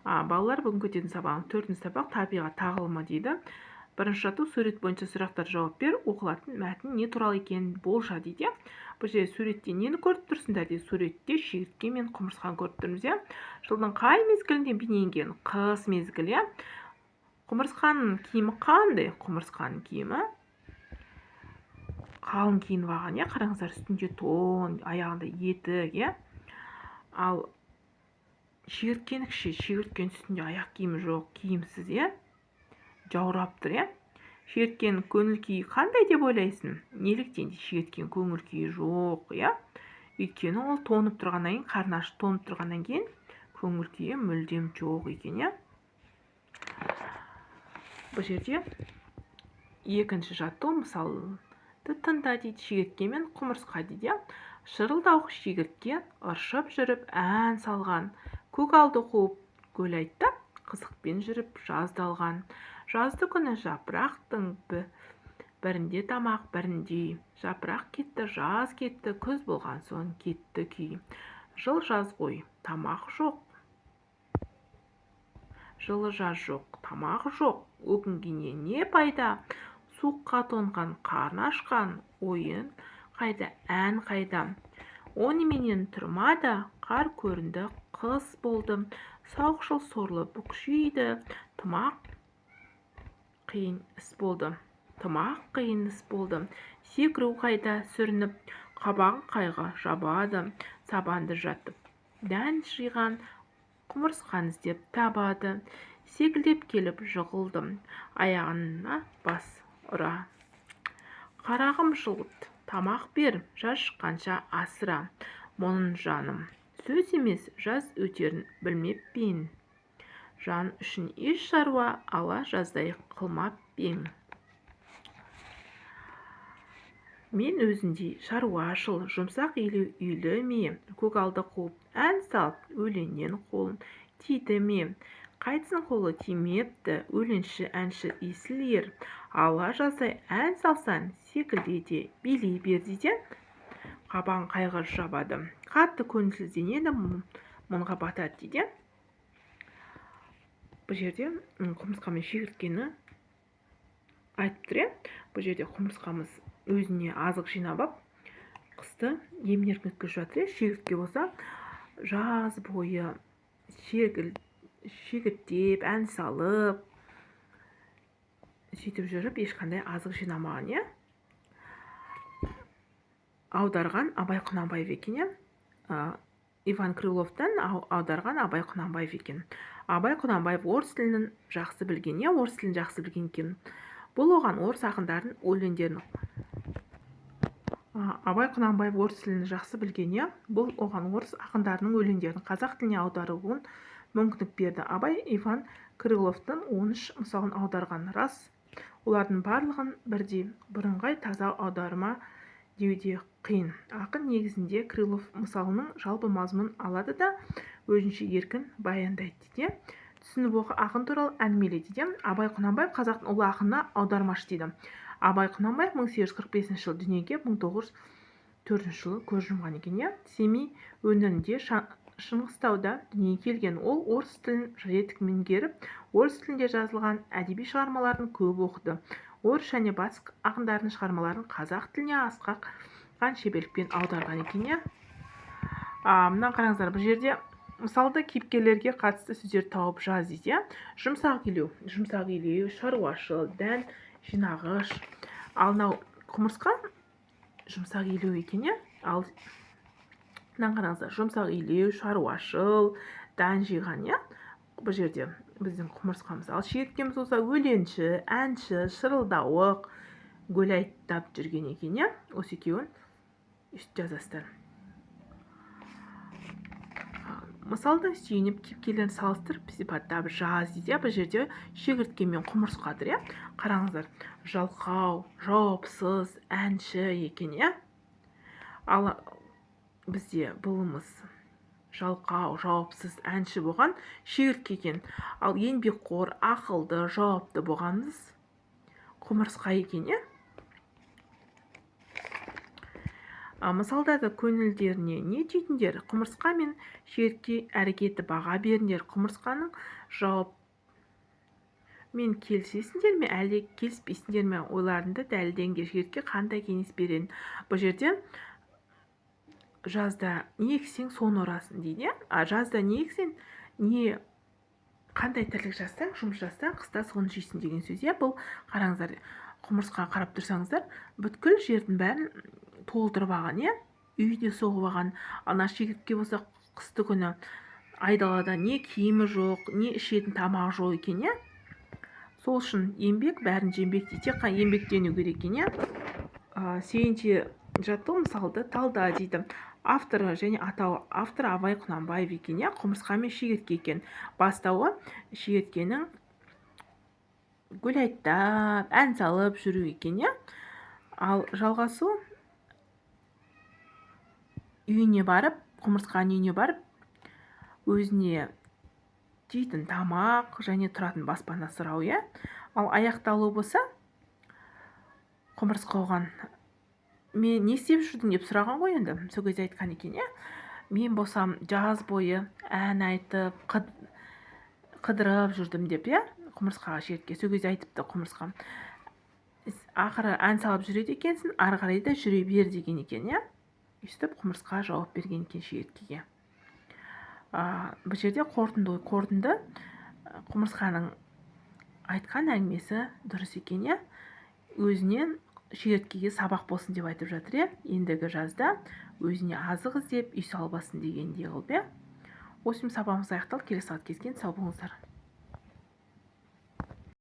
Балалар, бүгінгі өтетін сабағың 4-ші сабақ табиғат тағылымы дейді. Бірінші жаттығу сурет бойынша сұрақтар жауап бер. Оқылатын мәтін не туралы екенін болжа дейді. Бұл жерде суретте нені көріп тұрсыңдар дейді. Суретте шегіртке мен құмырсқаны көріп тұрмыз. Жылдың қай мезгілінде бейнеленген? Қыс мезгілі. Құмырсқаның киімі қандай? Құмырсқаның киімі қалың киініп алған. Қараңыздар, үстінде тон, аяғында етік. Ал шегірткенікше, шегірткен үстінде аяқ киімі жоқ, киімсіз, жаурап тұр. Шегірткенің көңіл күйі қандай деп ойлайсың? Неліктен шегірткен көңіл күйі жоқ, өйткені ол тоңып тұрғаннан кейін, қарны ашып тоңып тұрғаннан кейін көңіл күйі мүлдем жоқ екен. Бұл жерде екінші жаттығу мысалды тыңда дейді. Шегіртке мен құмырсқа дейді. Шырылдауық шегіртке ыршып жүріп ән салған, көгалды қуып көл айтты, қызықпен жүріп жазды алған. Жазды күні жапырақтың бірінде тамақ, бірінде жапырақ кетті, жаз кетті, күз болған соң кетті күй. Жыл жаз ғой, тамақ жоқ. Жылы жаз жоқ, тамақ жоқ. Өкінгеннен не пайда? Суыққа тоңған, қарны ашқан, ойын қайда, ән қайда? О неменен тұрмады, қар көрінді, қыс болды, сауықшыл сорлы бүкшейді, тымақ қиын іс болды. Секіру қайда сүрініп, қабағын қайғы жабады, сабанды жатып, дән жиған құмырсқаны іздеп табады. Секілдеп келіп жығылдым, аяғына бас ұра. Қарағым жылғыт, тамақ бер, жаз шыққанша асыра. Мұның жаным сөз емес, жаз өтерін білмеп пен. Жан үшін еш шаруа, ала жаздай қылмап пен. Мен өзіндей шаруашыл, жұмсақ үйлі ме? Көгалды қуып ән салып, өлеңнен қолын тиді ме? Қайтсын қолы тимепті, өлеңші әнші есіл ер. Ала жаздай ән салсан, секілдете билей бер дейді. Қабағын қайғы жабады, қатты көңілсізденеді, мұңға батады дейді. Бұл жерде құмырсқа мен шегірткені айтып тұр. Бұл жерде құмырсқамыз өзіне азық жинап алып, қысты емін-еркін өткізіп жатыр. Шегіртке болса, жаз бойы шегірттеп, ән салып, сөйтіп жүріп, ешқандай азық жинамаған. Аударған Абай Құнанбаев екен. Иван Крыловтан аударған Абай Құнанбаев екен. Абай Құнанбаев орыс тілін жақсы білген. Орыс тілін жақсы білген екен. Бұл оған орыс ақындарын өлеңдерін. Абай Құнанбаев орыс тілін жақсы білген. Бұл оған орыс ақындарының өлеңдерін қазақ тіліне аударуын мүмкіндік берді. Абай Иван Крыловтың 13 мысалын аударған. Рас, олардың барлығын бірдей бірыңғай таза аударма деуде қиын. Ақын негізінде Крылов мысалының жалпы мазмұнын алады да өзінше еркін баяндайды дейді. Түсініп оқы, ақын туралы әңгімелейді дейді. Абай Құнанбаев қазақтың ұлы ақынына аудармашы дейді. Абай Құнанбаев 1845 жылы дүниеге, 1904 жылы көз жұмған екен. Семей өңірінде Шыңғыстауда дүниеге келген. Ол орыс тілін жетік меңгеріп, орыс тілінде жазылған әдеби шығармаларын көп оқыды. Орыс және батыс ақындарының шығармаларын қазақ тіліне асқақ шеберлікпен аударған екен. Мына қараңыздар, бұл жерде мысалды кейіпкерлерге қатысты сөздер тауып жаз дейді. Жұмсақ илеу, шаруашыл, дән жинағыш. Ал мынау құмырсқа жұмсақ илеу екен. Ал мына қараңыздар, жұмсақ илеу, шаруашыл, дән жиған. Бұл жерде біздің құмырсқамыз. Ал шегірткеміз болса өлеңші, әнші, шырылдауық, көл айттап жүрген екен. Осы екеуін үст жазасыздар. Мысалды сүйеніп кейіпкерлерін салыстырып сипаттап жаз дейді. Бұл жерде шегіртке мен құмырсқа тұр. Қараңыздар, жалқау, жауапсыз, әнші екен. Ал бізде бұлымыз жалқау, жауапсыз, әнші болған шегіртке екен. Ал еңбекқор, ақылды, жауапты болғанымыз құмырсқа екен. мысалдарды көңілдеріне не түйдіңдер? Құмырсқа мен шегіртке әрекеті баға беріңдер. Құмырсқаның жауап мен келісесіңдер ме, әлде келіспейсіңдер ме? Ойларыңды дәлелдеңдер. Шегіртке қандай кеңес береді? Бұл жерде жазда не ексең, соны орасың дейді. Жазда не ексең, қандай тірлік жасаң, жұмыс жасаң, қыста соны жейсің деген сөз. Бұл қараңыздар, құмырсқаға қарап тұрсаңыздар, бүткіл жердің бәрін толтырып алған, үйде соғып алған. Ана шегіртке болса, қысты күні айдалада не киімі жоқ, не ішетін тамағы жоқ екен, сол үшін еңбек бәрін жембек дейді, тек қана еңбектену керек екен. Сегізінші жаттығу мысалды талда дейді. Авторы және атауы автор Абай Құнанбаев екен, құмырсқа мен шегіртке екен. Бастауы шегірткенің гүл айттап, ән салып жүру екен, ал жалғасу үйіне барып, құмырсқаның үйіне барып, өзіне жейтін тамақ және тұратын баспана сұрау, ал аяқталу болса, құмырсқа оған мен не істеп жүрдің деп сұраған ғой, енді сол кезде айтқан екен, мен болсам жаз бойы ән айтып, қыдырып жүрдім деп, құмырсқаға шегіртке. Сол кезде айтыпты құмырсқа, ақыры ән салып жүреді екенсің, ары қарай да жүре бер деген екен, өйстіп құмырсқа жауап берген екен шегірткеге. Бұл жерде қорытынды құмырсқаның айтқан әңгімесі дұрыс екен, өзінен шегірткеге сабақ болсын деп айтып жатыр, ендігі жазда өзіне азық іздеп үй салбасын дегендей қылып. Осымен сабағымыз аяқталды. Келесі сағат кездескенше сау болыңыздар.